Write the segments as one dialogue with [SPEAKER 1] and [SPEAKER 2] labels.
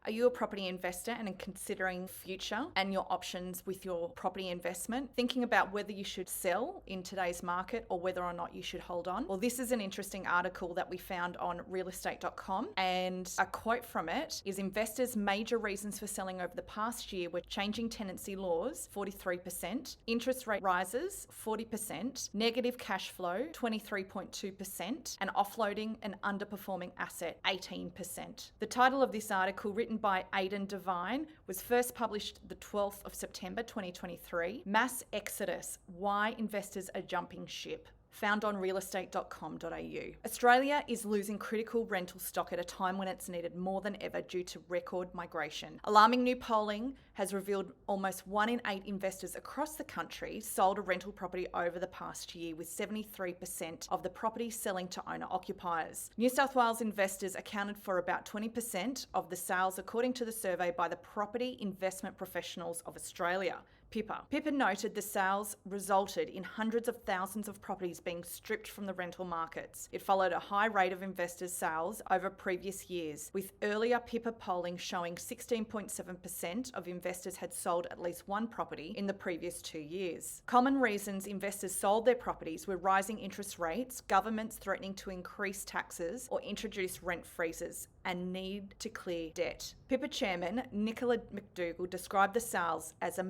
[SPEAKER 1] Are you a property investor and considering future and your options with your property investment? Thinking about whether you should sell in today's market or whether or not you should hold on? Well, this is an interesting article that we found on realestate.com, and a quote from it is: investors' major reasons for selling over the past year were changing tenancy laws, 43%, interest rate rises, 40%, negative cash flow, 23.2%, and offloading an underperforming asset, 18%. The title of this article, written by Aidan Devine, was first published the 12th of September 2023. Mass Exodus: Why Investors Are Jumping Ship. Found on realestate.com.au. Australia is losing critical rental stock at a time when it's needed more than ever due to record migration. Alarming new polling has revealed almost 1 in 8 investors across the country sold a rental property over the past year, with 73% of the properties selling to owner-occupiers. New South Wales investors accounted for about 20% of the sales, according to the survey by the Property Investment Professionals of Australia, PIPA. PIPA noted the sales resulted in hundreds of thousands of properties being stripped from the rental markets. It followed a high rate of investors' sales over previous years, with earlier PIPA polling showing 16.7% of investors had sold at least one property in the previous 2 years. Common reasons investors sold their properties were rising interest rates, governments threatening to increase taxes or introduce rent freezes, and need to clear debt. PIPA chairman Nicola McDougall described the sales as a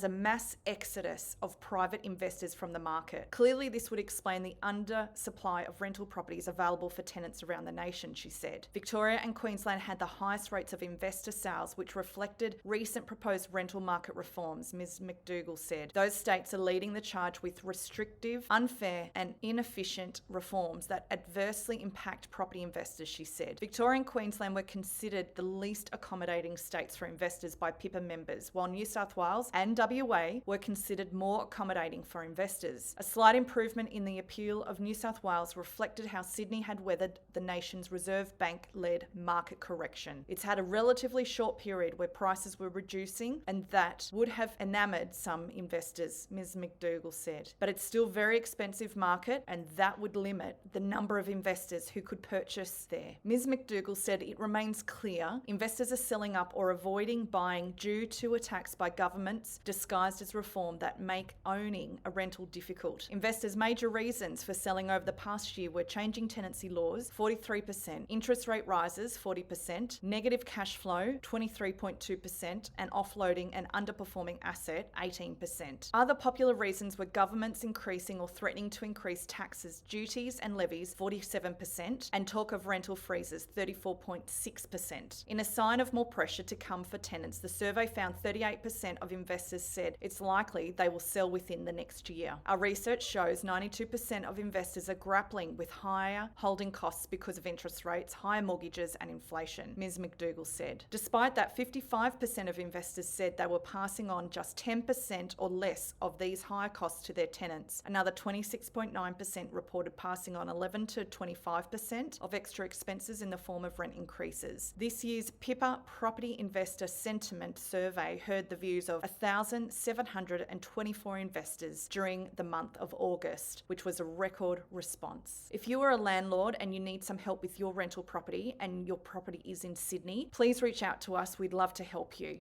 [SPEAKER 1] mass exodus of private investors from the market. Clearly, this would explain the undersupply of rental properties available for tenants around the nation, she said. Victoria and Queensland had the highest rates of investor sales, which reflected recent proposed rental market reforms, Ms. McDougall said. Those states are leading the charge with restrictive, unfair and inefficient reforms that adversely impact property investors, she said. Victoria and Queensland were considered the least accommodating states for investors by PIPA members, while New South Wales and WA were considered more accommodating for investors. A slight improvement in the appeal of New South Wales reflected how Sydney had weathered the nation's Reserve Bank-led market correction. It's had a relatively short period where prices were reducing, and that would have enamoured some investors, Ms. McDougall said. But it's still a very expensive market, and that would limit the number of investors who could purchase there. Ms. McDougall said it remains clear investors are selling up or avoiding buying due to attacks by governments disguised as reform that make owning a rental difficult. Investors' major reasons for selling over the past year were changing tenancy laws, 43%, interest rate rises, 40%, negative cash flow, 23.2%, and offloading an underperforming asset, 18%. Other popular reasons were governments increasing or threatening to increase taxes, duties and levies, 47%, and talk of rental freezes, 34.6%. In a sign of more pressure to come for tenants, the survey found 38% of investors said it's likely they will sell within the next year. Our research shows 92% of investors are grappling with higher holding costs because of interest rates, higher mortgages and inflation, Ms. McDougall said. Despite that, 55% of investors said they were passing on just 10% or less of these higher costs to their tenants. Another 26.9% reported passing on 11 to 25% of extra expenses in the form of rent increases. This year's PIPA Property Investor Sentiment Survey heard the views of 1,724 investors during the month of August, which was a record response. If you are a landlord and you need some help with your rental property and your property is in Sydney, please reach out to us. We'd love to help you.